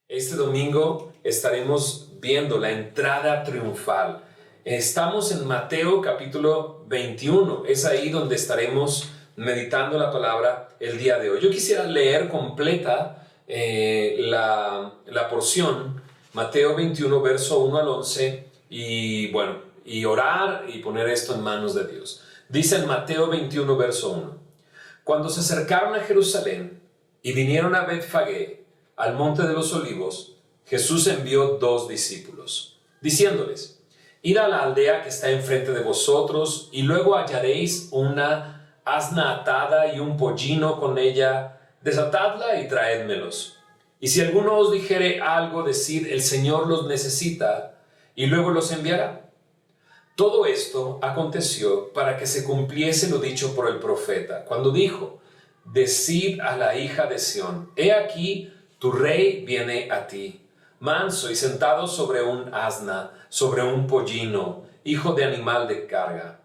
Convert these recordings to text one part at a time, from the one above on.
Este domingo estaremos viendo la entrada triunfal. Estamos en Mateo capítulo 21. Es ahí donde estaremos meditando la palabra el día de hoy. Yo quisiera leer completa la porción, Mateo 21, verso 1 al 11, y orar y poner esto en manos de Dios. Dice en Mateo 21, verso 1: Cuando se acercaron a Jerusalén y vinieron a Betfagé, al monte de los olivos, Jesús envió 2 discípulos, diciéndoles: Id a la aldea que está enfrente de vosotros, y luego hallaréis una asna atada y un pollino con ella. Desatadla y traédmelos. Y si alguno os dijere algo, decid: el Señor los necesita, y luego los enviará. Todo esto aconteció para que se cumpliese lo dicho por el profeta, cuando dijo: Decid a la hija de Sión: he aquí, tu rey viene a ti, manso y sentado sobre un asna, sobre un pollino, hijo de animal de carga.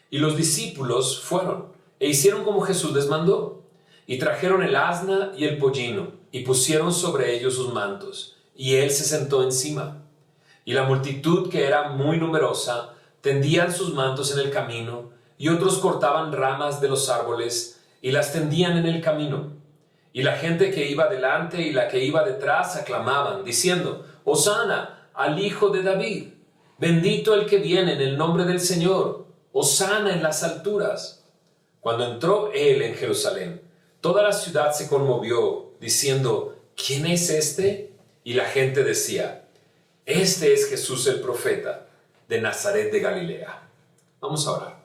Y los discípulos fueron e hicieron como Jesús les mandó, y trajeron el asna y el pollino, y pusieron sobre ellos sus mantos, y él se sentó encima. Y la multitud, que era muy numerosa, tendían sus mantos en el camino, y otros cortaban ramas de los árboles y las tendían en el camino. Y la gente que iba delante y la que iba detrás aclamaban, diciendo: Hosana al Hijo de David, bendito el que viene en el nombre del Señor, Hosana en las alturas. Cuando entró él en Jerusalén, toda la ciudad se conmovió, diciendo: ¿quién es este? Y la gente decía: este es Jesús el profeta, de Nazaret de Galilea. Vamos a orar.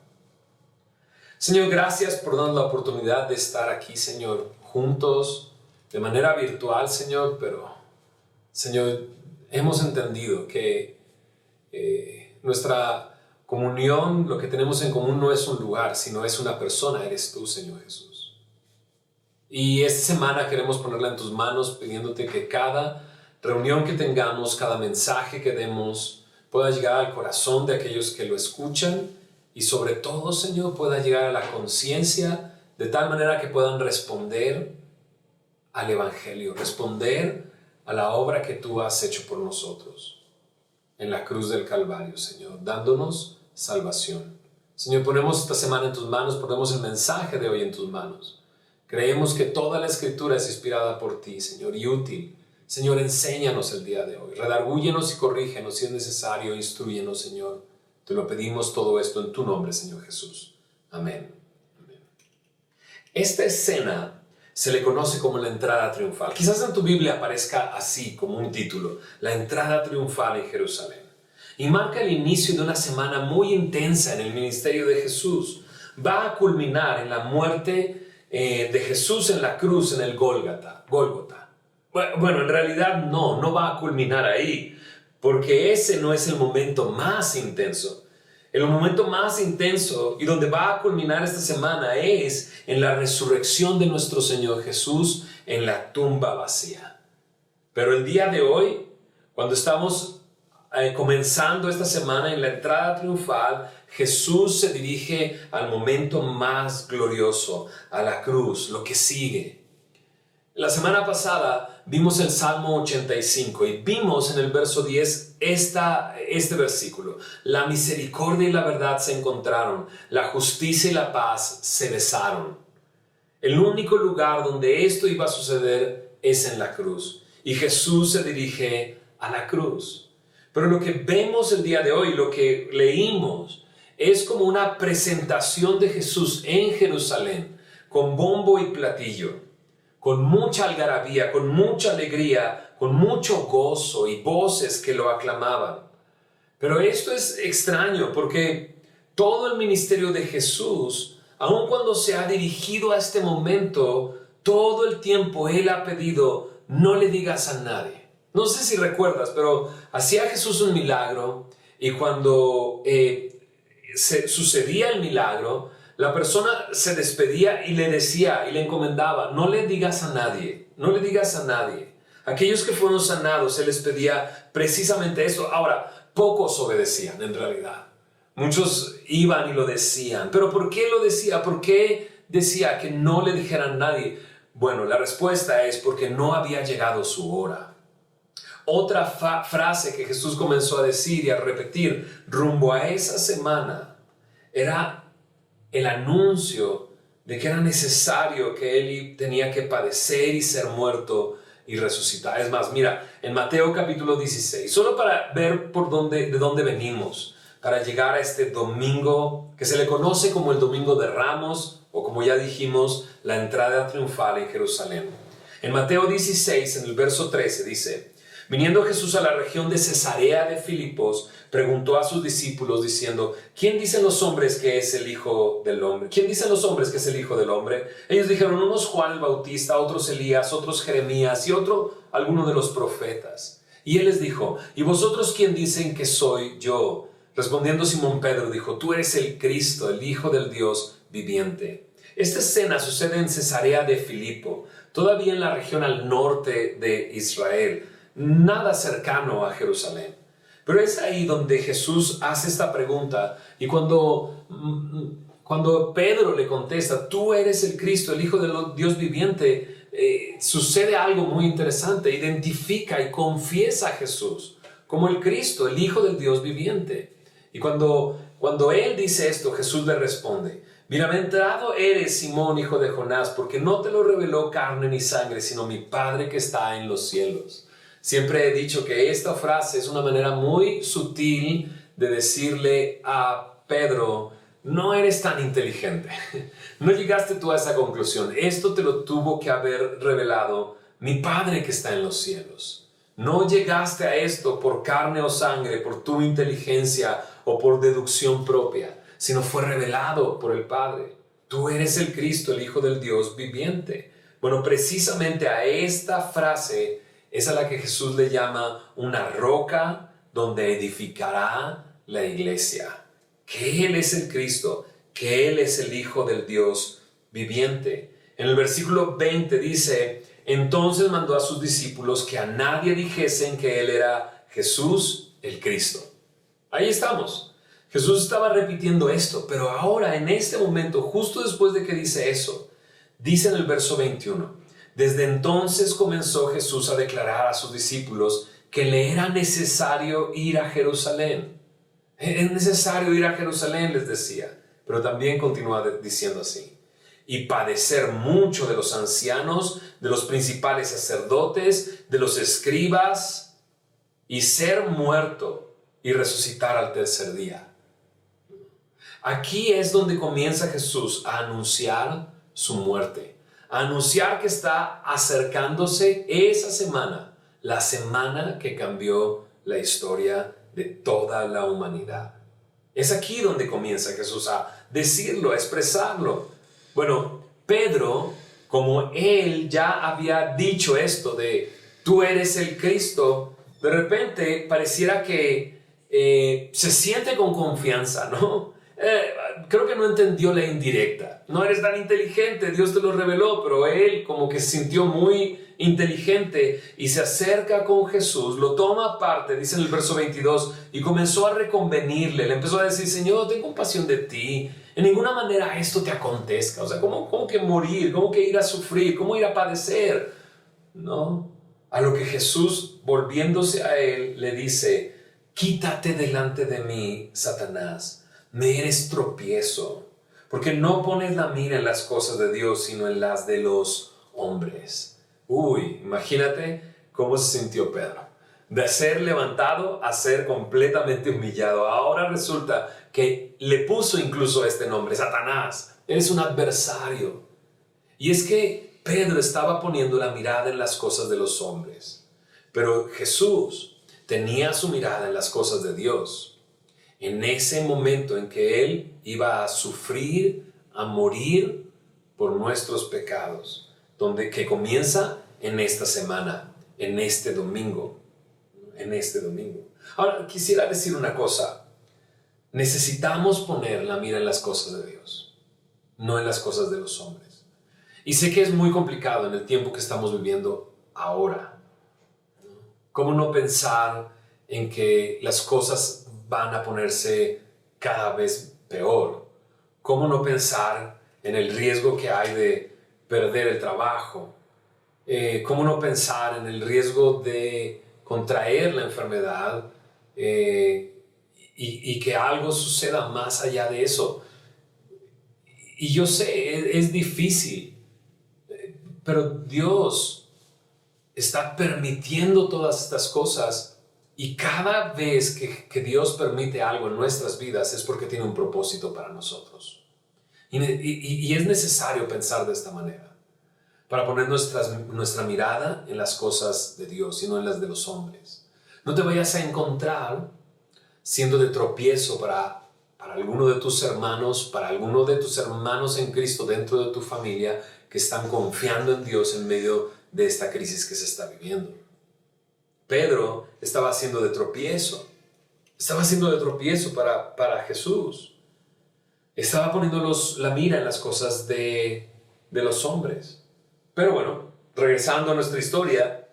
Señor, gracias por darnos la oportunidad de estar aquí, Señor, juntos, de manera virtual, Señor, pero, Señor, hemos entendido que nuestra comunión, lo que tenemos en común no es un lugar, sino es una persona, eres tú, Señor Jesús. Y esta semana queremos ponerla en tus manos, pidiéndote que cada reunión que tengamos, cada mensaje que demos, pueda llegar al corazón de aquellos que lo escuchan, y sobre todo, Señor, pueda llegar a la conciencia de tal manera que puedan responder al Evangelio, responder a la obra que tú has hecho por nosotros en la cruz del Calvario, Señor, dándonos salvación. Señor, ponemos esta semana en tus manos, ponemos el mensaje de hoy en tus manos. Creemos que toda la Escritura es inspirada por ti, Señor, y útil. Señor, enséñanos el día de hoy, redargúyenos y corrígenos si es necesario, instrúyenos, Señor. Te lo pedimos todo esto en tu nombre, Señor Jesús. Amén. Amén. Esta escena se le conoce como la entrada triunfal. Quizás en tu Biblia aparezca así como un título: la entrada triunfal en Jerusalén. Y marca el inicio de una semana muy intensa en el ministerio de Jesús. Va a culminar en la muerte de Jesús en la cruz, en el Gólgota. Bueno, en realidad no va a culminar ahí, porque ese no es el momento más intenso. El momento más intenso y donde va a culminar esta semana es en la resurrección de nuestro Señor Jesús en la tumba vacía. Pero el día de hoy, cuando estamos comenzando esta semana en la entrada triunfal, Jesús se dirige al momento más glorioso, a la cruz, lo que sigue. La semana pasada vimos el Salmo 85 y vimos en el verso 10 este versículo: la misericordia y la verdad se encontraron, la justicia y la paz se besaron. El único lugar donde esto iba a suceder es en la cruz, y Jesús se dirige a la cruz. Pero lo que vemos el día de hoy, lo que leímos, es como una presentación de Jesús en Jerusalén, con bombo y platillo, con mucha algarabía, con mucha alegría, con mucho gozo y voces que lo aclamaban. Pero esto es extraño porque todo el ministerio de Jesús, aun cuando se ha dirigido a este momento, todo el tiempo Él ha pedido: no le digas a nadie. No sé si recuerdas, pero hacía Jesús un milagro, y cuando sucedía el milagro, la persona se despedía y le decía y le encomendaba: no le digas a nadie, no le digas a nadie. Aquellos que fueron sanados, se les pedía precisamente eso. Ahora, pocos obedecían en realidad. Muchos iban y lo decían. ¿Pero por qué lo decía? ¿Por qué decía que no le dijeran a nadie? Bueno, la respuesta es porque no había llegado su hora. Otra frase que Jesús comenzó a decir y a repetir rumbo a esa semana era el anuncio de que era necesario que Él tenía que padecer y ser muerto y resucitar. Es más, mira, en Mateo capítulo 16, solo para ver de dónde venimos, para llegar a este domingo que se le conoce como el Domingo de Ramos, o como ya dijimos, la entrada triunfal en Jerusalén. En Mateo 16, en el verso 13, dice: viniendo Jesús a la región de Cesarea de Filipos, preguntó a sus discípulos diciendo: ¿quién dicen los hombres que es el Hijo del Hombre? ¿Quién dicen los hombres que es el Hijo del Hombre? Ellos dijeron: unos Juan el Bautista, otros Elías, otros Jeremías y otro alguno de los profetas. Y él les dijo: ¿y vosotros quién dicen que soy yo? Respondiendo Simón Pedro dijo: tú eres el Cristo, el Hijo del Dios viviente. Esta escena sucede en Cesarea de Filipo, todavía en la región al norte de Israel, nada cercano a Jerusalén. Pero es ahí donde Jesús hace esta pregunta, y cuando Pedro le contesta: tú eres el Cristo, el Hijo del Dios viviente, sucede algo muy interesante. Identifica y confiesa a Jesús como el Cristo, el Hijo del Dios viviente. Y cuando él dice esto, Jesús le responde: bienaventurado eres, Simón, hijo de Jonás, porque no te lo reveló carne ni sangre, sino mi Padre que está en los cielos. Siempre he dicho que esta frase es una manera muy sutil de decirle a Pedro: no eres tan inteligente, no llegaste tú a esa conclusión, esto te lo tuvo que haber revelado mi Padre que está en los cielos. No llegaste a esto por carne o sangre, por tu inteligencia o por deducción propia, sino fue revelado por el Padre. Tú eres el Cristo, el Hijo del Dios viviente. Bueno, precisamente a esta frase es a la que Jesús le llama una roca donde edificará la iglesia. Que Él es el Cristo, que Él es el Hijo del Dios viviente. En el versículo 20 dice: entonces mandó a sus discípulos que a nadie dijesen que Él era Jesús el Cristo. Ahí estamos. Jesús estaba repitiendo esto, pero ahora en este momento, justo después de que dice eso, dice en el verso 21: desde entonces comenzó Jesús a declarar a sus discípulos que le era necesario ir a Jerusalén. Es necesario ir a Jerusalén, les decía, pero también continúa diciendo así: y padecer mucho de los ancianos, de los principales sacerdotes, de los escribas, y ser muerto y resucitar al tercer día. Aquí es donde comienza Jesús a anunciar su muerte, a anunciar que está acercándose esa semana, la semana que cambió la historia de toda la humanidad. Es aquí donde comienza Jesús a decirlo, a expresarlo. Bueno, Pedro, como él ya había dicho esto de tú eres el Cristo, de repente pareciera que se siente con confianza, ¿no? Creo que no entendió la indirecta. No eres tan inteligente, Dios te lo reveló, pero él como que se sintió muy inteligente y se acerca con Jesús, lo toma aparte, dice en el verso 22, y comenzó a reconvenirle, le empezó a decir: Señor, ten compasión de ti, en ninguna manera esto te acontezca. O sea, ¿cómo que morir? ¿Cómo que ir a sufrir? ¿Cómo ir a padecer? No. A lo que Jesús, volviéndose a él, le dice: quítate delante de mí, Satanás, me eres tropiezo, porque no pones la mira en las cosas de Dios, sino en las de los hombres. Uy, imagínate cómo se sintió Pedro. De ser levantado a ser completamente humillado. Ahora resulta que le puso incluso este nombre: Satanás. Eres un adversario. Y es que Pedro estaba poniendo la mirada en las cosas de los hombres. Pero Jesús tenía su mirada en las cosas de Dios. En ese momento en que Él iba a sufrir, a morir por nuestros pecados, que comienza en esta semana, en este domingo. Ahora, quisiera decir una cosa. Necesitamos poner la mira en las cosas de Dios, no en las cosas de los hombres. Y sé que es muy complicado en el tiempo que estamos viviendo ahora. ¿Cómo no pensar en que las cosas van a ponerse cada vez peor? ¿Cómo no pensar en el riesgo que hay de perder el trabajo? ¿Cómo no pensar en el riesgo de contraer la enfermedad y que algo suceda más allá de eso. Y yo sé, es difícil, pero Dios está permitiendo todas estas cosas, y cada vez que Dios permite algo en nuestras vidas es porque tiene un propósito para nosotros. Y es necesario pensar de esta manera, para poner nuestra mirada en las cosas de Dios y no en las de los hombres. No te vayas a encontrar siendo de tropiezo para alguno de tus hermanos, para alguno de tus hermanos en Cristo dentro de tu familia que están confiando en Dios en medio de esta crisis que se está viviendo. Pedro estaba haciendo de tropiezo. Estaba haciendo de tropiezo para Jesús. Estaba poniendo la mira en las cosas de los hombres. Pero bueno, regresando a nuestra historia,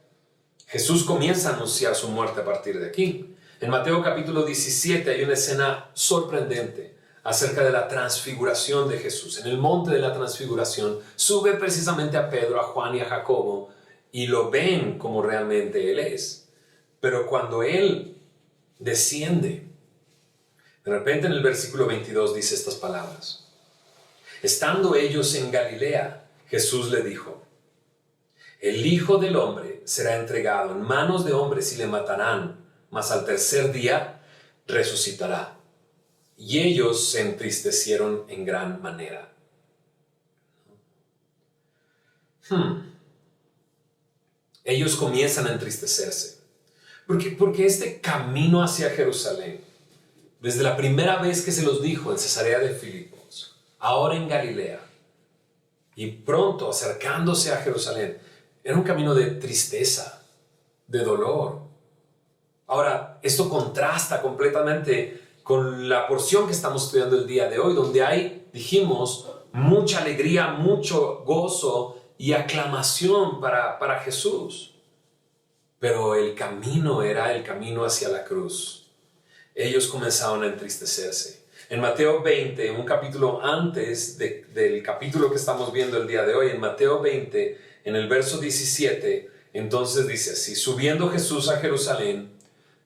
Jesús comienza a anunciar su muerte a partir de aquí. En Mateo capítulo 17 hay una escena sorprendente acerca de la transfiguración de Jesús. En el monte de la transfiguración sube precisamente a Pedro, a Juan y a Jacobo y lo ven como realmente Él es. Pero cuando Él desciende, de repente en el versículo 22 dice estas palabras. Estando ellos en Galilea, Jesús le dijo: el Hijo del Hombre será entregado en manos de hombres y le matarán, mas al tercer día resucitará. Y ellos se entristecieron en gran manera. Ellos comienzan a entristecerse. Porque este camino hacia Jerusalén, desde la primera vez que se los dijo en Cesarea de Filipos, ahora en Galilea, y pronto acercándose a Jerusalén, era un camino de tristeza, de dolor. Ahora, esto contrasta completamente con la porción que estamos estudiando el día de hoy, donde hay, dijimos, mucha alegría, mucho gozo y aclamación para Jesús. Pero el camino era el camino hacia la cruz. Ellos comenzaron a entristecerse. En Mateo 20, un capítulo antes del capítulo que estamos viendo el día de hoy, en Mateo 20, en el verso 17, entonces dice así: subiendo Jesús a Jerusalén,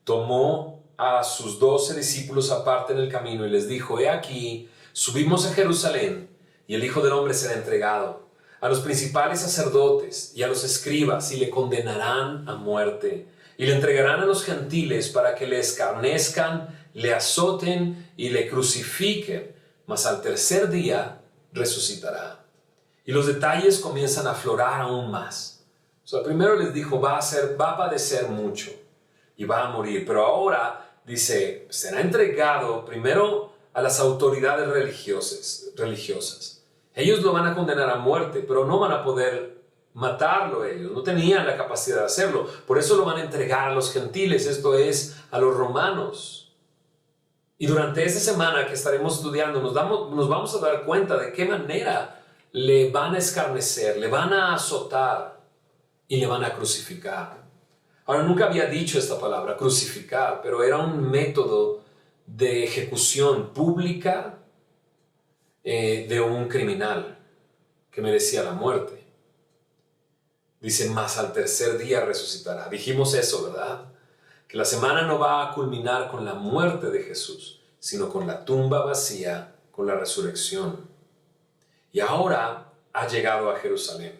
tomó a sus 12 discípulos aparte en el camino y les dijo: he aquí, subimos a Jerusalén, y el Hijo del Hombre será entregado a los principales sacerdotes y a los escribas, y le condenarán a muerte, y le entregarán a los gentiles para que le escarnezcan, le azoten y le crucifiquen, mas al tercer día resucitará. Y los detalles comienzan a aflorar aún más. O sea, primero les dijo, va a padecer mucho y va a morir, pero ahora dice, será entregado primero a las autoridades religiosas. Ellos lo van a condenar a muerte, pero no van a poder matarlo ellos. No tenían la capacidad de hacerlo. Por eso lo van a entregar a los gentiles, esto es, a los romanos. Y durante esta semana que estaremos estudiando, nos vamos a dar cuenta de qué manera le van a escarnecer, le van a azotar y le van a crucificar. Ahora, nunca había dicho esta palabra, crucificar, pero era un método de ejecución pública de un criminal que merecía la muerte. Dice, mas al tercer día resucitará. Dijimos eso, ¿verdad? Que la semana no va a culminar con la muerte de Jesús, sino con la tumba vacía, con la resurrección. Y ahora ha llegado a Jerusalén.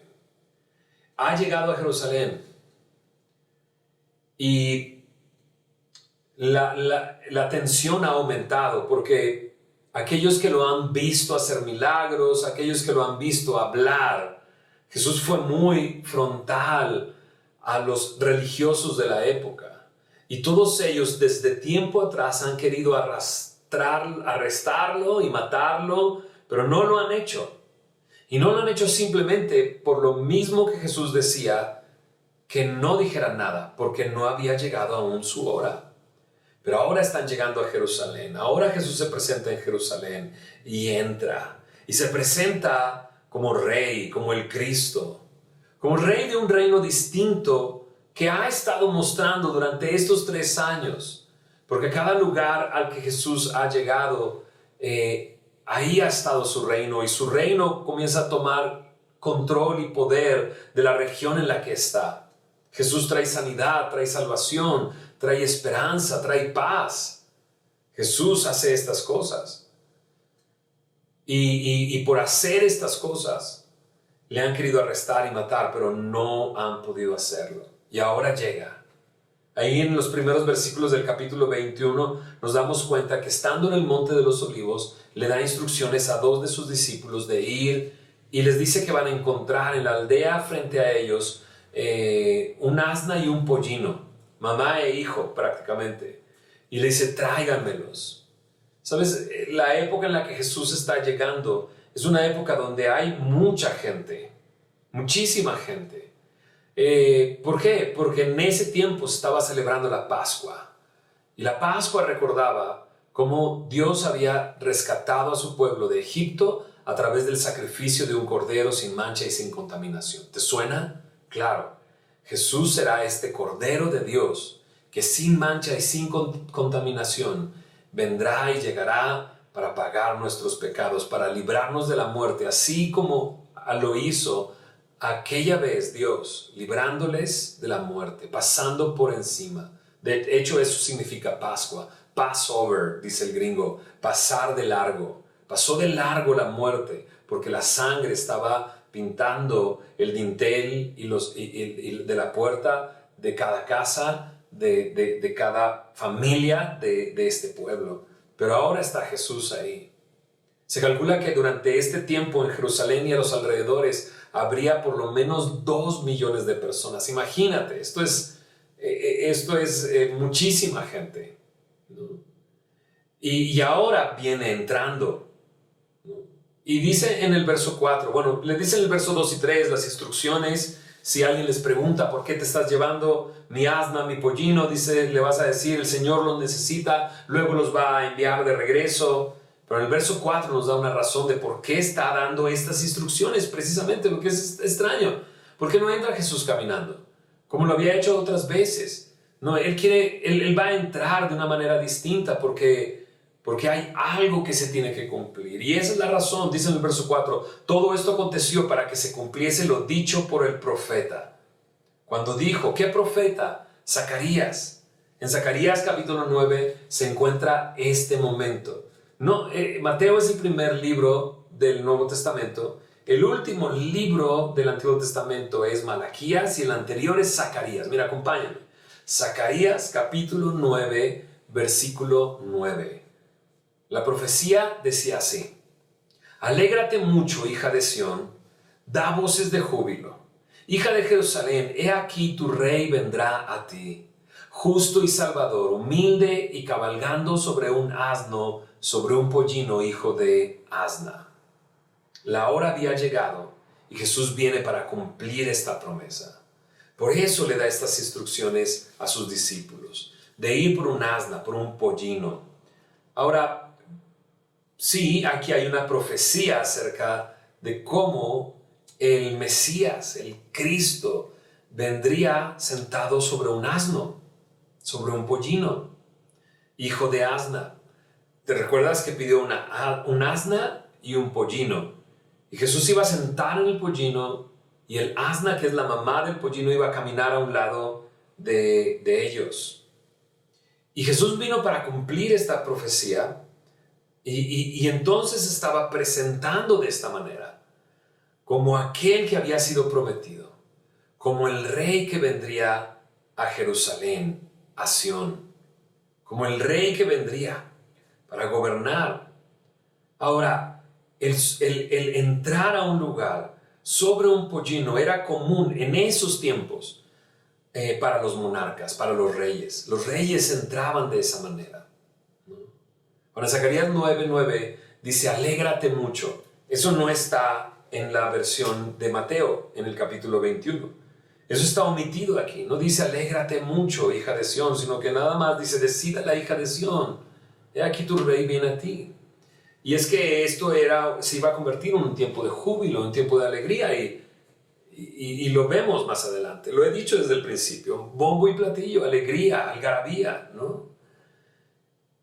Ha llegado a Jerusalén. Y la tensión ha aumentado porque aquellos que lo han visto hacer milagros, aquellos que lo han visto hablar, Jesús fue muy frontal a los religiosos de la época. Y todos ellos desde tiempo atrás han querido arrestarlo y matarlo, pero no lo han hecho. Y no lo han hecho simplemente por lo mismo que Jesús decía, que no dijeran nada, porque no había llegado aún su hora. Pero ahora están llegando a Jerusalén. Ahora Jesús se presenta en Jerusalén y entra. Y se presenta como rey, como el Cristo. Como rey de un reino distinto que ha estado mostrando durante estos 3 años. Porque cada lugar al que Jesús ha llegado, ahí ha estado su reino. Y su reino comienza a tomar control y poder de la región en la que está. Jesús trae sanidad, trae salvación, trae esperanza, trae paz. Jesús hace estas cosas. Y por hacer estas cosas, le han querido arrestar y matar, pero no han podido hacerlo. Y ahora llega. Ahí en los primeros versículos del capítulo 21 nos damos cuenta que estando en el Monte de los Olivos, le da instrucciones a 2 de sus discípulos de ir y les dice que van a encontrar en la aldea frente a ellos un asna y un pollino, mamá e hijo prácticamente. Y le dice, tráiganmelos. ¿Sabes? La época en la que Jesús está llegando es una época donde hay mucha gente, muchísima gente. ¿Por qué? Porque en ese tiempo se estaba celebrando la Pascua. Y la Pascua recordaba cómo Dios había rescatado a su pueblo de Egipto a través del sacrificio de un cordero sin mancha y sin contaminación. ¿Te suena? Claro. Jesús será este cordero de Dios que sin mancha y sin contaminación vendrá y llegará para pagar nuestros pecados, para librarnos de la muerte, así como lo hizo aquella vez Dios, librándoles de la muerte, pasando por encima. De hecho, eso significa Pascua. Passover, dice el gringo, pasar de largo. Pasó de largo la muerte, porque la sangre estaba pintando el dintel y de la puerta de cada casa, de cada familia de este pueblo. Pero ahora está Jesús ahí. Se calcula que durante este tiempo en Jerusalén y a los alrededores habría por lo menos 2 millones de personas. Imagínate, esto es muchísima gente, ¿no? Y ahora viene entrando, ¿no? Y dice en el verso 4, bueno, le dice en el verso 2 y 3 las instrucciones. Si alguien les pregunta por qué te estás llevando mi asna, mi pollino, dice, le vas a decir, el Señor los necesita, luego los va a enviar de regreso. Pero en el verso 4 nos da una razón de por qué está dando estas instrucciones, precisamente porque es extraño. ¿Por qué no entra Jesús caminando? Como lo había hecho otras veces. No, él va a entrar de una manera distinta porque hay algo que se tiene que cumplir. Y esa es la razón, dice en el verso 4, todo esto aconteció para que se cumpliese lo dicho por el profeta. Cuando dijo, ¿qué profeta? Zacarías. En Zacarías capítulo 9 se encuentra este momento. No, Mateo es el primer libro del Nuevo Testamento. El último libro del Antiguo Testamento es Malaquías y el anterior es Zacarías. Mira, acompáñame. Zacarías capítulo 9, versículo 9. La profecía decía así: alégrate mucho, hija de Sión, da voces de júbilo. Hija de Jerusalén, he aquí tu rey vendrá a ti, justo y salvador, humilde y cabalgando sobre un asno, sobre un pollino, hijo de asna. La hora había llegado y Jesús viene para cumplir esta promesa. Por eso le da estas instrucciones a sus discípulos, de ir por un asna, por un pollino. Ahora, sí, aquí hay una profecía acerca de cómo el Mesías, el Cristo, vendría sentado sobre un asno, sobre un pollino, hijo de asna. ¿Te recuerdas que pidió un asna y un pollino? Y Jesús iba a sentar en el pollino y el asna, que es la mamá del pollino, iba a caminar a un lado de ellos. Y Jesús vino para cumplir esta profecía y entonces estaba presentando de esta manera, como aquel que había sido prometido, como el rey que vendría a Jerusalén, a Sión, como el rey que vendría para gobernar. Ahora, el entrar a un lugar sobre un pollino era común en esos tiempos para los monarcas, para los reyes. Los reyes entraban de esa manera, ¿no? Ahora, Zacarías 9:9 dice, alégrate mucho. Eso no está en la versión de Mateo, en el capítulo 21. Eso está omitido aquí. No dice, alégrate mucho, hija de Sión, sino que nada más dice, decida la hija de Sión, he aquí tu rey viene a ti. Y es que esto se iba a convertir en un tiempo de júbilo, un tiempo de alegría, y lo vemos más adelante. Lo he dicho desde el principio, bombo y platillo, alegría, algarabía, ¿no?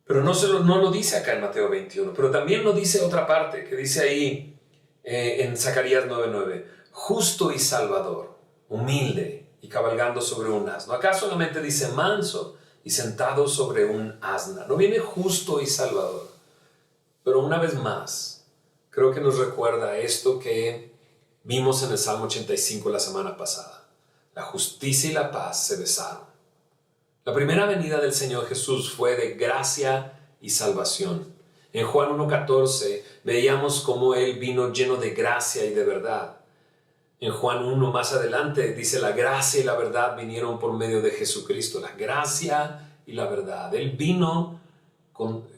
Pero no lo dice acá en Mateo 21, pero también lo dice otra parte, que dice ahí en Zacarías 9:9, justo y salvador, humilde y cabalgando sobre un asno. Acá solamente dice manso y sentado sobre un asna. No viene justo y salvador. Pero una vez más, creo que nos recuerda esto que vimos en el Salmo 85 la semana pasada. La justicia y la paz se besaron. La primera venida del Señor Jesús fue de gracia y salvación. En Juan 1:14 veíamos cómo Él vino lleno de gracia y de verdad. En Juan 1 más adelante dice la gracia y la verdad vinieron por medio de Jesucristo. La gracia y la verdad. Él vino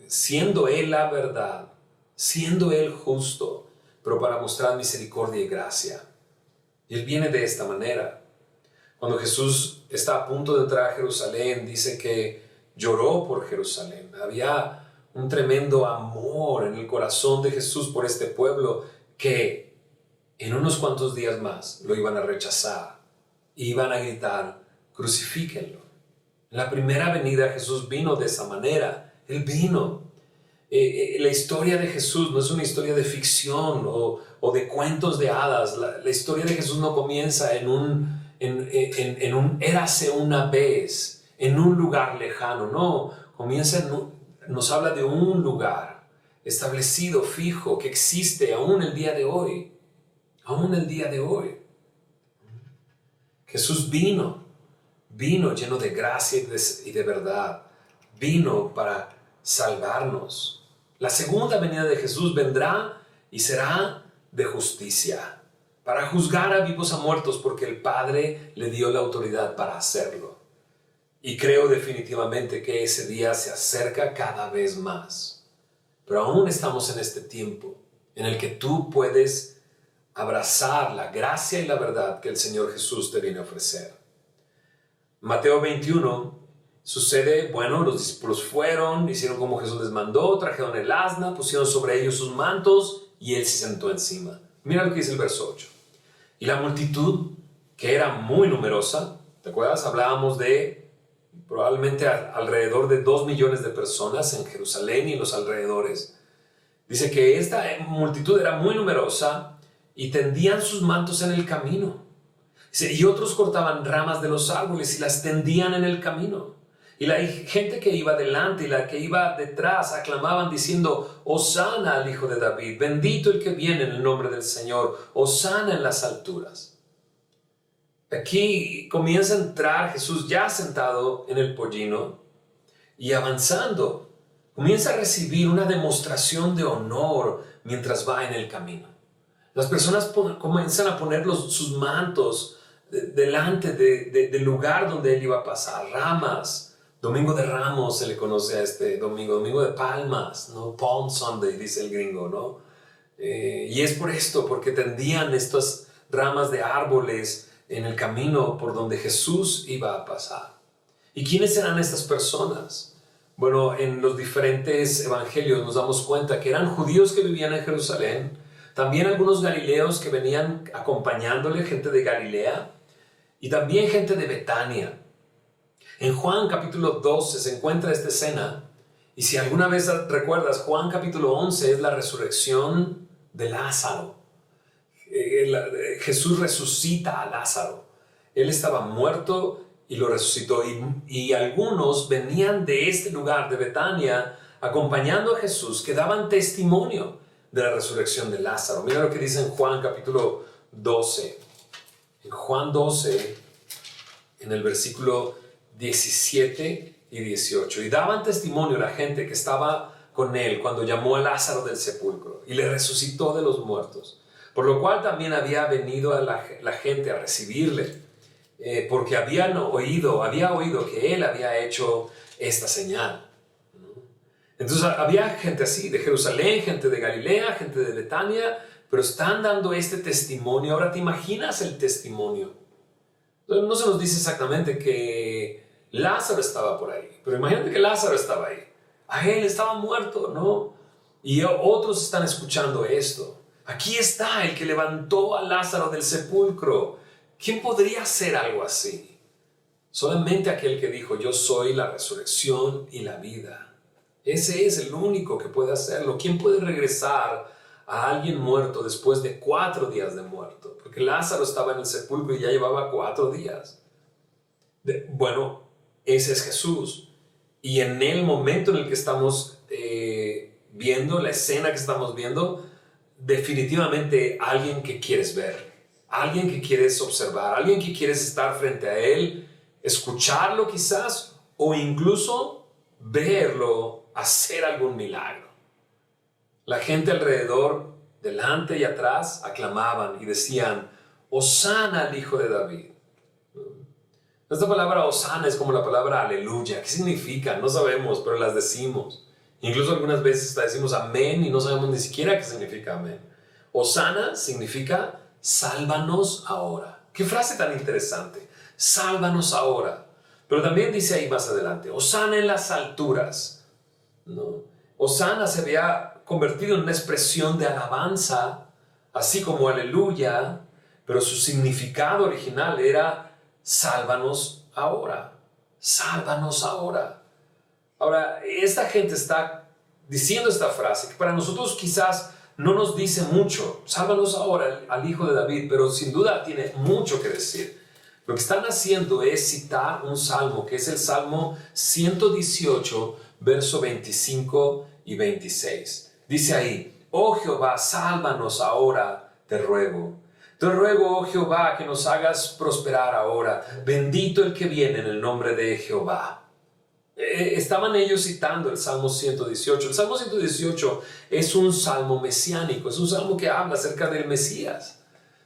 siendo Él la verdad, siendo Él justo, pero para mostrar misericordia y gracia. Y Él viene de esta manera. Cuando Jesús está a punto de entrar a Jerusalén, dice que lloró por Jerusalén. Había un tremendo amor en el corazón de Jesús por este pueblo que en unos cuantos días más lo iban a rechazar. Iban a gritar, crucifíquenlo. En la primera venida Jesús vino de esa manera. Él vino. La historia de Jesús no es una historia de ficción o de cuentos de hadas. La historia de Jesús no comienza en un érase una vez, en un lugar lejano. No, nos habla de un lugar establecido, fijo, que existe aún el día de hoy. Aún el día de hoy. Jesús vino lleno de gracia y de verdad. Vino para salvarnos. La segunda venida de Jesús vendrá y será de justicia, para juzgar a vivos a muertos, porque el Padre le dio la autoridad para hacerlo. Y creo definitivamente que ese día se acerca cada vez más. Pero aún estamos en este tiempo en el que tú puedes abrazar la gracia y la verdad que el Señor Jesús te viene a ofrecer. Mateo 21 sucede, los discípulos fueron, hicieron como Jesús les mandó, trajeron el asna, pusieron sobre ellos sus mantos y Él se sentó encima. Mira lo que dice el verso 8. Y la multitud, que era muy numerosa, ¿te acuerdas? Hablábamos de probablemente alrededor de 2 millones de personas en Jerusalén y en los alrededores. Dice que esta multitud era muy numerosa y tendían sus mantos en el camino. Dice, y otros cortaban ramas de los árboles y las tendían en el camino. Y la gente que iba delante y la que iba detrás aclamaban diciendo, Hosana al Hijo de David, bendito el que viene en el nombre del Señor, Hosana en las alturas. Aquí comienza a entrar Jesús ya sentado en el pollino y avanzando. Comienza a recibir una demostración de honor mientras va en el camino. Las personas comienzan a poner sus mantos delante del lugar donde Él iba a pasar, ramas. Domingo de Ramos se le conoce a este domingo de Palmas, ¿no? Palm Sunday, dice el gringo, ¿no? Y es por esto, porque tendían estas ramas de árboles en el camino por donde Jesús iba a pasar. ¿Y quiénes eran estas personas? Bueno, en los diferentes evangelios nos damos cuenta que eran judíos que vivían en Jerusalén, también algunos galileos que venían acompañándole, gente de Galilea, y también gente de Betania. En Juan capítulo 12 se encuentra esta escena, y si alguna vez recuerdas, Juan capítulo 11 es la resurrección de Lázaro. Jesús resucita a Lázaro. Él estaba muerto y lo resucitó, y algunos venían de este lugar, de Betania, acompañando a Jesús, que daban testimonio de la resurrección de Lázaro. Mira lo que dice en Juan capítulo 12. En Juan 12, en el versículo 17 y 18. Y daban testimonio la gente que estaba con él cuando llamó a Lázaro del sepulcro y le resucitó de los muertos. Por lo cual también había venido a la gente a recibirle, porque había oído que él había hecho esta señal. Entonces había gente así, de Jerusalén, gente de Galilea, gente de Betania, pero están dando este testimonio. Ahora, ¿te imaginas el testimonio? No se nos dice exactamente que Lázaro estaba por ahí, pero imagínate que Lázaro estaba ahí. A él estaba muerto, ¿no? Y otros están escuchando esto. Aquí está el que levantó a Lázaro del sepulcro. ¿Quién podría hacer algo así? Solamente aquel que dijo, yo soy la resurrección y la vida. Ese es el único que puede hacerlo. ¿Quién puede regresar a alguien muerto después de 4 días de muerto? Porque Lázaro estaba en el sepulcro y ya llevaba 4 días. Bueno, ese es Jesús. Y en el momento en el que estamos viendo, la escena que estamos viendo, definitivamente alguien que quieres ver, alguien que quieres observar, alguien que quieres estar frente a él, escucharlo quizás, o incluso verlo hacer algún milagro. La gente alrededor, delante y atrás, aclamaban y decían: Hosana al Hijo de David. Esta palabra Hosana es como la palabra aleluya. ¿Qué significa? No sabemos, pero las decimos. Incluso algunas veces hasta decimos amén y no sabemos ni siquiera qué significa amén. Hosana significa sálvanos ahora. Qué frase tan interesante. Sálvanos ahora. Pero también dice ahí más adelante, Hosana en las alturas. ¿No? Hosana se había convertido en una expresión de alabanza, así como aleluya, pero su significado original era sálvanos ahora, sálvanos ahora. Ahora, esta gente está diciendo esta frase que para nosotros quizás no nos dice mucho, sálvanos ahora al Hijo de David, pero sin duda tiene mucho que decir. Lo que están haciendo es citar un salmo, que es el Salmo 118, verso 25 y 26. Dice ahí: Oh Jehová, sálvanos ahora, te ruego. Te ruego, oh Jehová, que nos hagas prosperar ahora. Bendito el que viene en el nombre de Jehová. Estaban ellos citando el Salmo 118. El Salmo 118 es un salmo mesiánico, es un salmo que habla acerca del Mesías.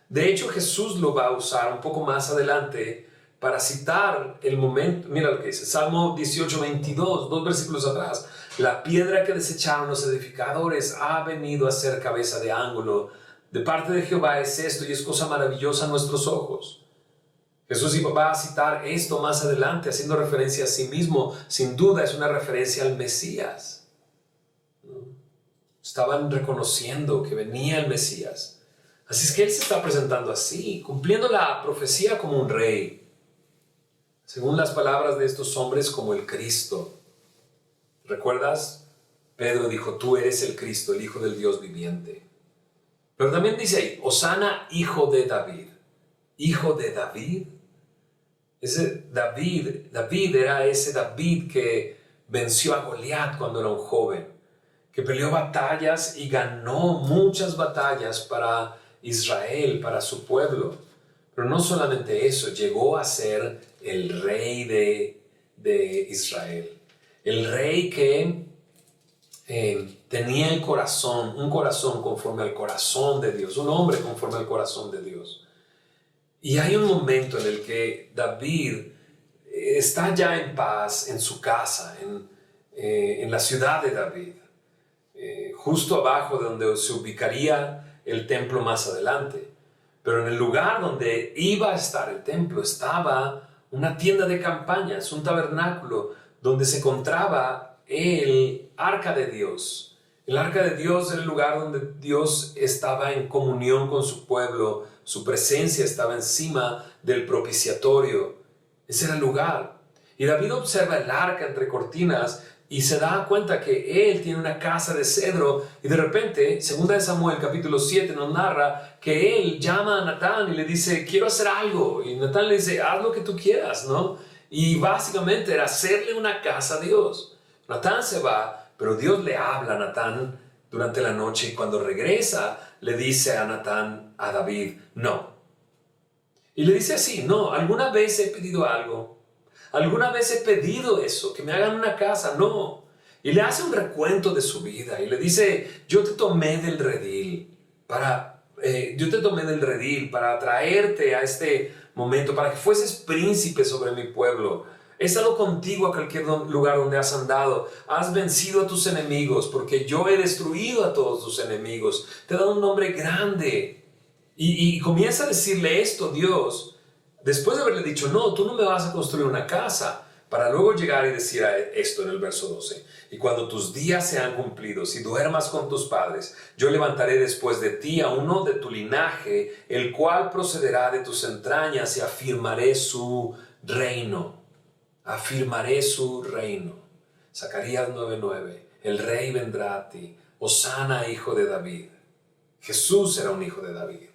De hecho, Jesús lo va a usar un poco más adelante para citar el momento. Mira lo que dice, Salmo 18, 22, 2 versículos atrás. La piedra que desecharon los edificadores ha venido a ser cabeza de ángulo. De parte de Jehová es esto y es cosa maravillosa a nuestros ojos. Jesús va a citar esto más adelante, haciendo referencia a sí mismo. Sin duda es una referencia al Mesías. Estaban reconociendo que venía el Mesías. Así es que él se está presentando así, cumpliendo la profecía como un rey. Según las palabras de estos hombres, como el Cristo. ¿Recuerdas? Pedro dijo: tú eres el Cristo, el Hijo del Dios viviente. Pero también dice ahí: Hosana, hijo de David. ¿Hijo de David? Ese David era ese David que venció a Goliat cuando era un joven, que peleó batallas y ganó muchas batallas para Israel, para su pueblo. Pero no solamente eso, llegó a ser el rey de Israel. El rey que tenía un corazón conforme al corazón de Dios, un hombre conforme al corazón de Dios. Y hay un momento en el que David está ya en paz en su casa, en la ciudad de David, justo abajo de donde se ubicaría el templo más adelante. Pero en el lugar donde iba a estar el templo estaba una tienda de campañas, un tabernáculo, donde se encontraba el arca de Dios. El arca de Dios era el lugar donde Dios estaba en comunión con su pueblo. Su presencia estaba encima del propiciatorio. Ese era el lugar. Y David observa el arca entre cortinas y se da cuenta que él tiene una casa de cedro. Y de repente, 2 Samuel capítulo 7 nos narra que él llama a Natán y le dice: quiero hacer algo. Y Natán le dice: haz lo que tú quieras, ¿no? Y básicamente era hacerle una casa a Dios. Natán se va, pero Dios le habla a Natán durante la noche, y cuando regresa le dice a Natán, a David: no. Y le dice así: no, alguna vez he pedido algo, alguna vez he pedido eso, que me hagan una casa, no. Y le hace un recuento de su vida y le dice: yo te tomé del redil para traerte a este momento, para que fueses príncipe sobre mi pueblo. He estado contigo a cualquier lugar donde has andado. Has vencido a tus enemigos, porque yo he destruido a todos tus enemigos. Te he dado un nombre grande. Y comienza a decirle esto Dios, después de haberle dicho: no, tú no me vas a construir una casa, para luego llegar y decir esto en el verso 12. Y cuando tus días sean cumplidos y duermas con tus padres, yo levantaré después de ti a uno de tu linaje, el cual procederá de tus entrañas, y afirmaré su reino. Afirmaré su reino. Zacarías 9:9. El rey vendrá a ti. Hosana, hijo de David. Jesús era un hijo de David.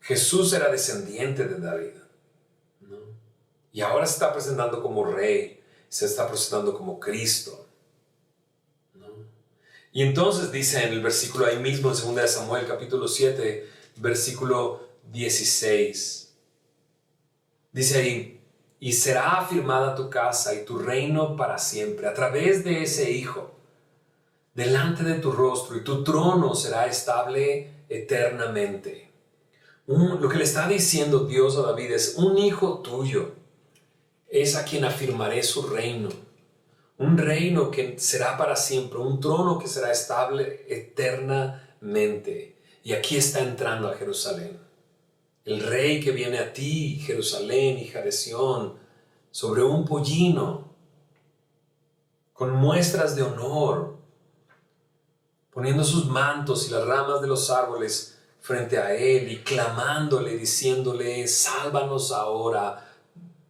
Jesús era descendiente de David, ¿no? Y ahora se está presentando como rey, se está presentando como Cristo, ¿no? Y entonces dice en el versículo ahí mismo, en 2 de Samuel, capítulo 7, versículo 16. Dice ahí, y será afirmada tu casa y tu reino para siempre, a través de ese hijo, delante de tu rostro, y tu trono será estable eternamente. Lo que le está diciendo Dios a David es, un hijo tuyo es a quien afirmaré su reino. Un reino que será para siempre, un trono que será estable eternamente. Y aquí está entrando a Jerusalén. El rey que viene a ti, Jerusalén, hija de Sión, sobre un pollino, con muestras de honor, poniendo sus mantos y las ramas de los árboles frente a él y clamándole, diciéndole, sálvanos ahora,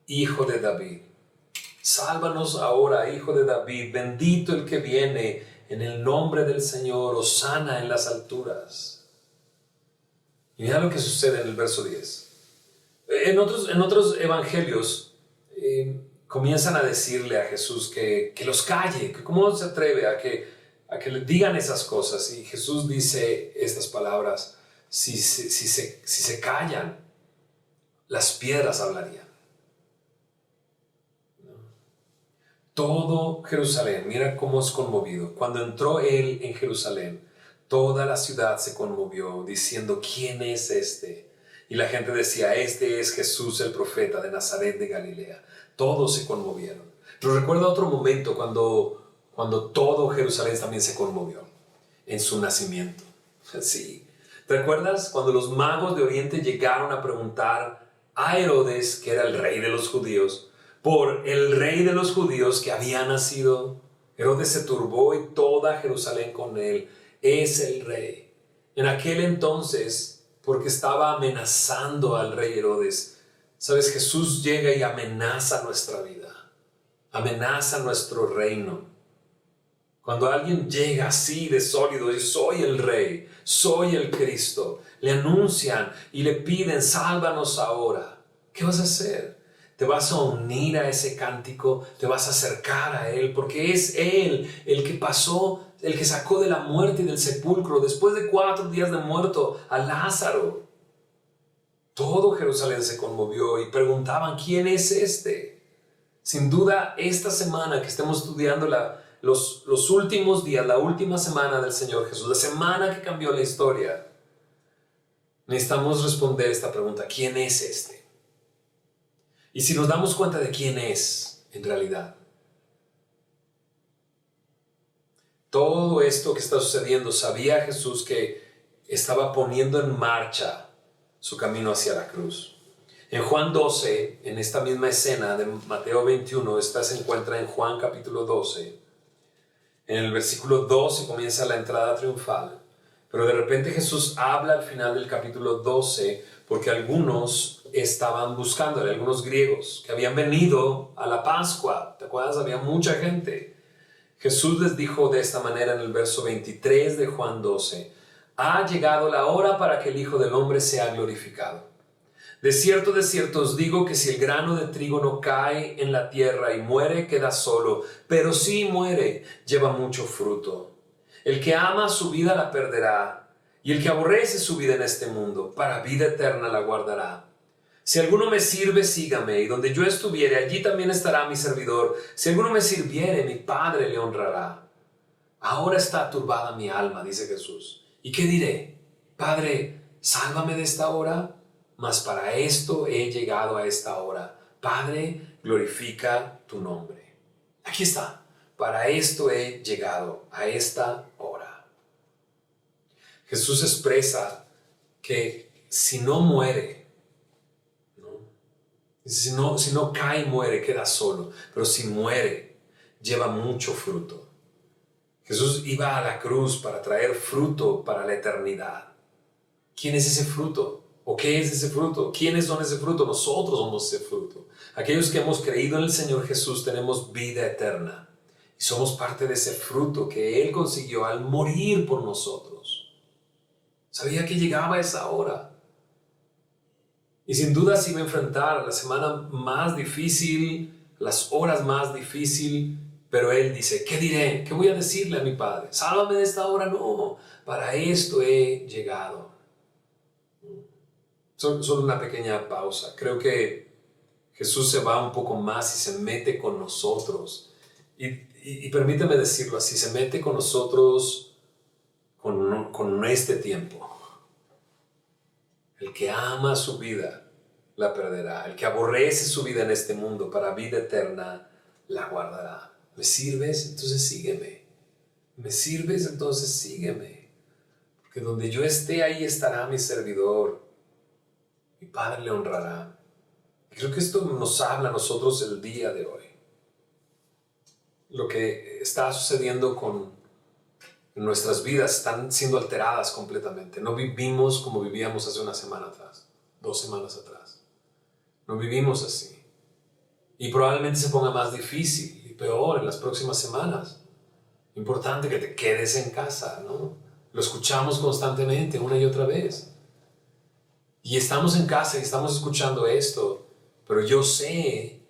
hijo de David. Sálvanos ahora, hijo de David, bendito el que viene en el nombre del Señor, hosana en las alturas. Y mira lo que sucede en el verso 10. En otros evangelios comienzan a decirle a Jesús que los calle, que cómo se atreve a que le digan esas cosas. Y Jesús dice estas palabras, si se callan, las piedras hablarían. Todo Jerusalén, mira cómo es conmovido. Cuando entró él en Jerusalén, toda la ciudad se conmovió, diciendo, ¿quién es este? Y la gente decía, este es Jesús el profeta de Nazaret de Galilea. Todos se conmovieron. Pero recuerda otro momento cuando todo Jerusalén también se conmovió, en su nacimiento. Sí. ¿Te recuerdas cuando los magos de Oriente llegaron a preguntar a Herodes, que era el rey de los judíos, por el rey de los judíos que había nacido? Herodes se turbó y toda Jerusalén con él. Es el rey. En aquel entonces, porque estaba amenazando al rey Herodes, ¿sabes? Jesús llega y amenaza nuestra vida. Amenaza nuestro reino. Cuando alguien llega así de sólido y soy el rey, soy el Cristo, le anuncian y le piden, sálvanos ahora. ¿Qué vas a hacer? Te vas a unir a ese cántico, te vas a acercar a Él, porque es Él el que pasó, el que sacó de la muerte y del sepulcro, después de 4 días de muerto, a Lázaro. Todo Jerusalén se conmovió y preguntaban, ¿quién es este? Sin duda, esta semana que estemos estudiando los últimos días, la última semana del Señor Jesús, la semana que cambió la historia, necesitamos responder esta pregunta, ¿quién es este? Y si nos damos cuenta de quién es en realidad, todo esto que está sucediendo, sabía Jesús que estaba poniendo en marcha su camino hacia la cruz. En Juan 12, en esta misma escena de Mateo 21, esta se encuentra en Juan capítulo 12. En el versículo 12 comienza la entrada triunfal, pero de repente Jesús habla al final del capítulo 12 porque algunos estaban buscándole, algunos griegos que habían venido a la Pascua. ¿Te acuerdas? Había mucha gente. Jesús les dijo de esta manera en el verso 23 de Juan 12, ha llegado la hora para que el Hijo del Hombre sea glorificado. De cierto os digo que si el grano de trigo no cae en la tierra y muere, queda solo, pero si muere, lleva mucho fruto. El que ama su vida la perderá, y el que aborrece su vida en este mundo, para vida eterna la guardará. Si alguno me sirve, sígame, y donde yo estuviere, allí también estará mi servidor. Si alguno me sirviere, mi Padre le honrará. Ahora está turbada mi alma, dice Jesús. ¿Y qué diré? Padre, sálvame de esta hora. Mas para esto he llegado a esta hora. Padre, glorifica tu nombre. Aquí está. Para esto he llegado a esta hora. Jesús expresa que si no muere, si no cae y muere, queda solo. Pero si muere, lleva mucho fruto. Jesús iba a la cruz para traer fruto para la eternidad. ¿Quién es ese fruto? ¿O qué es ese fruto? ¿Quiénes son ese fruto? Nosotros somos ese fruto. Aquellos que hemos creído en el Señor Jesús tenemos vida eterna. Y somos parte de ese fruto que Él consiguió al morir por nosotros. Sabía que llegaba esa hora. Y sin duda se iba a enfrentar la semana más difícil, las horas más difíciles, pero él dice, ¿qué diré? ¿Qué voy a decirle a mi padre? Sálvame de esta hora. No, para esto he llegado. Solo una pequeña pausa. Creo que Jesús se va un poco más y se mete con nosotros. Y permíteme decirlo así, se mete con nosotros con este tiempo. El que ama su vida la perderá. El que aborrece su vida en este mundo para vida eterna la guardará. ¿Me sirves? Entonces sígueme. ¿Me sirves? Entonces sígueme. Porque donde yo esté, ahí estará mi servidor. Mi Padre le honrará. Creo que esto nos habla a nosotros el día de hoy. Lo que está sucediendo con nuestras vidas están siendo alteradas completamente. No vivimos como vivíamos hace una semana atrás, 2 semanas atrás. No vivimos así. Y probablemente se ponga más difícil y peor en las próximas semanas. Importante que te quedes en casa, ¿no? Lo escuchamos constantemente, una y otra vez. Y estamos en casa y estamos escuchando esto, pero yo sé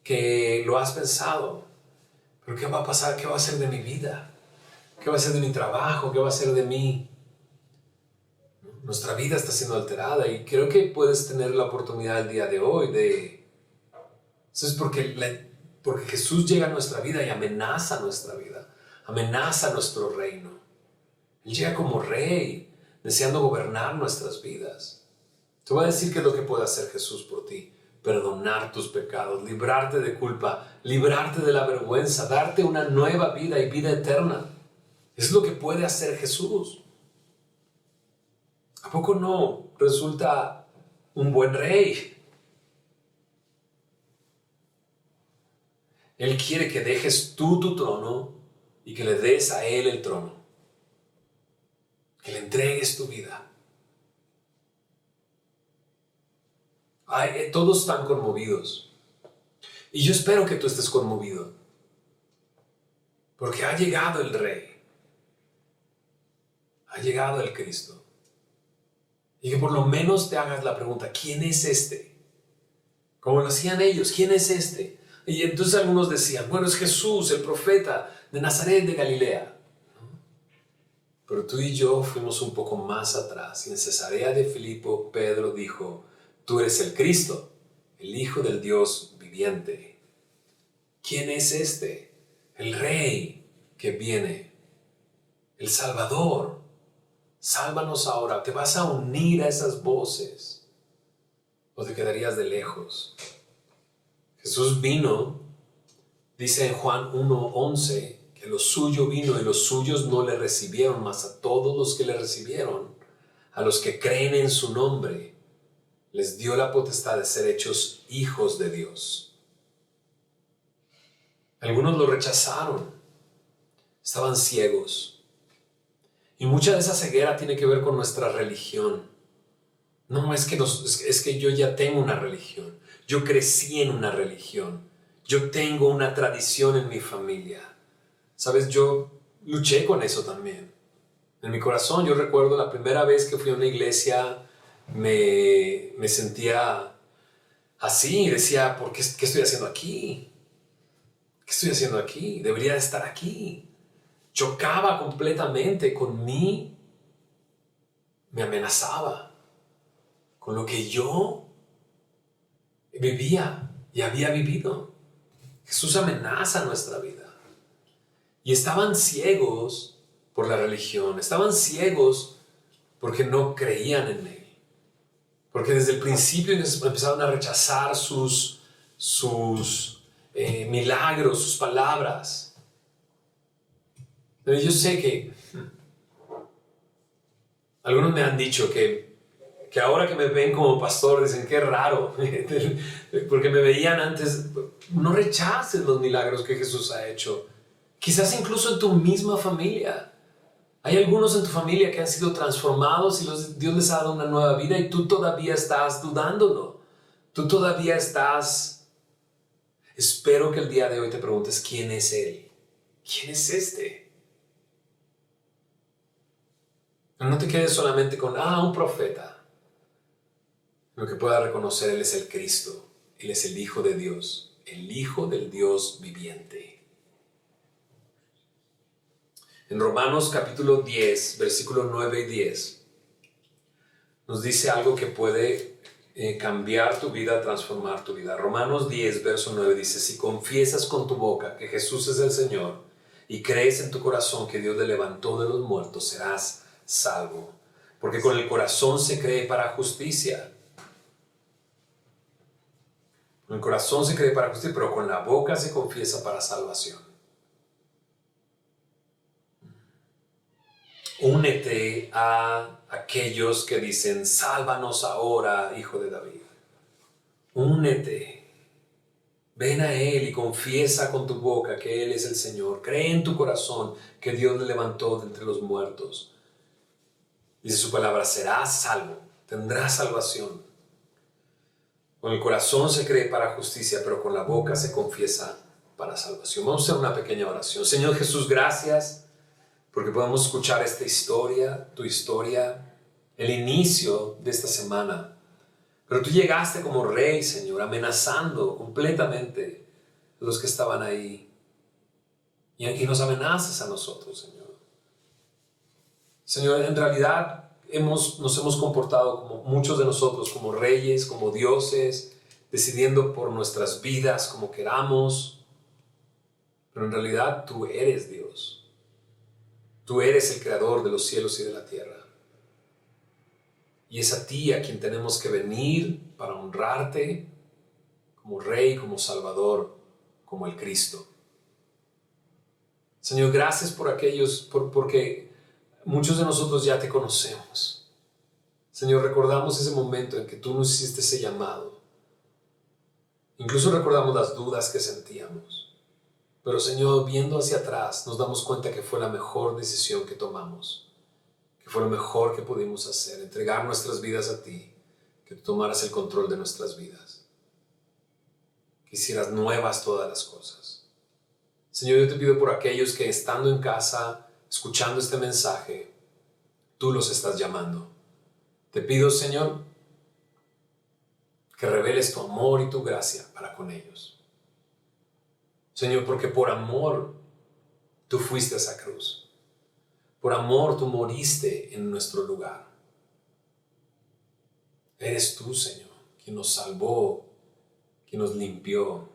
que lo has pensado. ¿Pero qué va a pasar? ¿Qué va a ser de mi vida? ¿Qué va a ser de mi trabajo? ¿Qué va a ser de mí? Nuestra vida está siendo alterada y creo que puedes tener la oportunidad el día de hoy de... Eso es porque Jesús llega a nuestra vida y amenaza nuestra vida, amenaza nuestro reino. Él llega como rey, deseando gobernar nuestras vidas. Te voy a decir qué es lo que puede hacer Jesús por ti. Perdonar tus pecados, librarte de culpa, librarte de la vergüenza, darte una nueva vida y vida eterna. Es lo que puede hacer Jesús. ¿A poco no resulta un buen rey? Él quiere que dejes tú tu trono y que le des a Él el trono. Que le entregues tu vida. Todos están conmovidos. Y yo espero que tú estés conmovido. Porque ha llegado el Rey. Ha llegado el Cristo. Y que por lo menos te hagas la pregunta, ¿quién es este? Como lo hacían ellos, ¿quién es este? Y entonces algunos decían, bueno, es Jesús, el profeta de Nazaret de Galilea. Pero tú y yo fuimos un poco más atrás. Y en Cesarea de Filipo, Pedro dijo, tú eres el Cristo, el Hijo del Dios viviente. ¿Quién es este? El Rey que viene, el Salvador. Sálvanos ahora. ¿Te vas a unir a esas voces o te quedarías de lejos? Jesús vino, dice en Juan 1:11, que lo suyo vino y los suyos no le recibieron, mas a todos los que le recibieron, a los que creen en su nombre, les dio la potestad de ser hechos hijos de Dios. Algunos lo rechazaron, estaban ciegos. Y mucha de esa ceguera tiene que ver con nuestra religión. No, es que yo ya tengo una religión. Yo crecí en una religión. Yo tengo una tradición en mi familia. ¿Sabes? Yo luché con eso también. En mi corazón, yo recuerdo la primera vez que fui a una iglesia, me sentía así. Decía, ¿qué estoy haciendo aquí? ¿Qué estoy haciendo aquí? Debería de estar aquí. Chocaba completamente con mí. Me amenazaba con lo que yo vivía y había vivido. Jesús amenaza nuestra vida. Y estaban ciegos por la religión, estaban ciegos porque no creían en Él. Porque desde el principio empezaron a rechazar sus milagros, sus palabras. Pero yo sé que algunos me han dicho que ahora que me ven como pastor dicen qué raro, porque me veían antes. No rechaces los milagros que Jesús ha hecho. Quizás incluso en tu misma familia. Hay algunos en tu familia que han sido transformados y Dios les ha dado una nueva vida y tú todavía estás dudándolo. Tú todavía estás... Espero que el día de hoy te preguntes ¿quién es Él? ¿Quién es este? No te quedes solamente con, un profeta. sino que pueda reconocer Él es el Cristo, Él es el Hijo de Dios, el Hijo del Dios viviente. En Romanos capítulo 10, versículos 9 y 10, nos dice algo que puede cambiar tu vida, transformar tu vida. Romanos 10, verso 9 dice, si confiesas con tu boca que Jesús es el Señor y crees en tu corazón que Dios le levantó de los muertos, serás salvo. Porque con el corazón se cree para justicia. Con el corazón se cree para justicia, pero con la boca se confiesa para salvación. Únete a aquellos que dicen, sálvanos ahora, Hijo de David. Únete. Ven a Él y confiesa con tu boca que Él es el Señor. Cree en tu corazón que Dios le levantó de entre los muertos. Dice su palabra, serás salvo, tendrás salvación. Con el corazón se cree para justicia, pero con la boca se confiesa para salvación. Vamos a hacer una pequeña oración. Señor Jesús, gracias porque podemos escuchar esta historia, tu historia, el inicio de esta semana. Pero tú llegaste como rey, Señor, amenazando completamente a los que estaban ahí. Y nos amenazas a nosotros, Señor. Señor, en realidad nos hemos comportado como muchos de nosotros, como reyes, como dioses, decidiendo por nuestras vidas como queramos. Pero en realidad tú eres Dios. Tú eres el creador de los cielos y de la tierra. Y es a ti a quien tenemos que venir para honrarte como Rey, como Salvador, como el Cristo. Señor, gracias por aquellos, porque muchos de nosotros ya te conocemos. Señor, recordamos ese momento en que tú nos hiciste ese llamado. Incluso recordamos las dudas que sentíamos. Pero Señor, viendo hacia atrás, nos damos cuenta que fue la mejor decisión que tomamos. Que fue lo mejor que pudimos hacer, entregar nuestras vidas a ti, que tú tomaras el control de nuestras vidas, que hicieras nuevas todas las cosas. Señor, yo te pido por aquellos que estando en casa, escuchando este mensaje, tú los estás llamando. Te pido, Señor, que reveles tu amor y tu gracia para con ellos. Señor, porque por amor tú fuiste a esa cruz. Por amor tú moriste en nuestro lugar. Eres tú, Señor, quien nos salvó, quien nos limpió.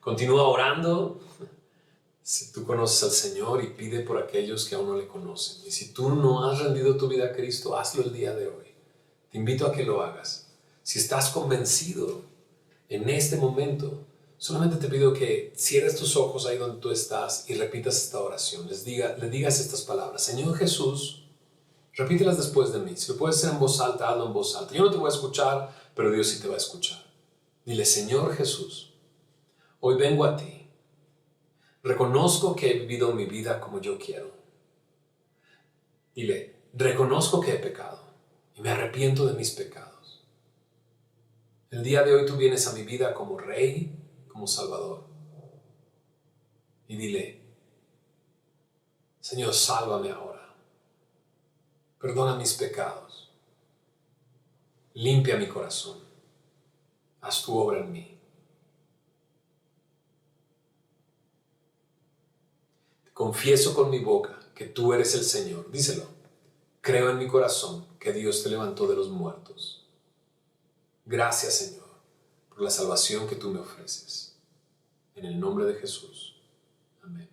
Continúa orando si tú conoces al Señor y pide por aquellos que aún no le conocen. Y si tú no has rendido tu vida a Cristo, hazlo el día de hoy. Te invito a que lo hagas. Si estás convencido en este momento, solamente te pido que cierres tus ojos ahí donde tú estás y repitas esta oración. Le digas estas palabras. Señor Jesús, repítelas después de mí. Si lo puedes hacer en voz alta, hazlo en voz alta. Yo no te voy a escuchar, pero Dios sí te va a escuchar. Dile, Señor Jesús, hoy vengo a ti. Reconozco que he vivido mi vida como yo quiero. Dile, reconozco que he pecado y me arrepiento de mis pecados. El día de hoy tú vienes a mi vida como Rey, como Salvador. Y dile, Señor, sálvame ahora. Perdona mis pecados. Limpia mi corazón. Haz tu obra en mí. Te confieso con mi boca que tú eres el Señor. Díselo. Creo en mi corazón que Dios te levantó de los muertos. Gracias, Señor, por la salvación que tú me ofreces. En el nombre de Jesús. Amén.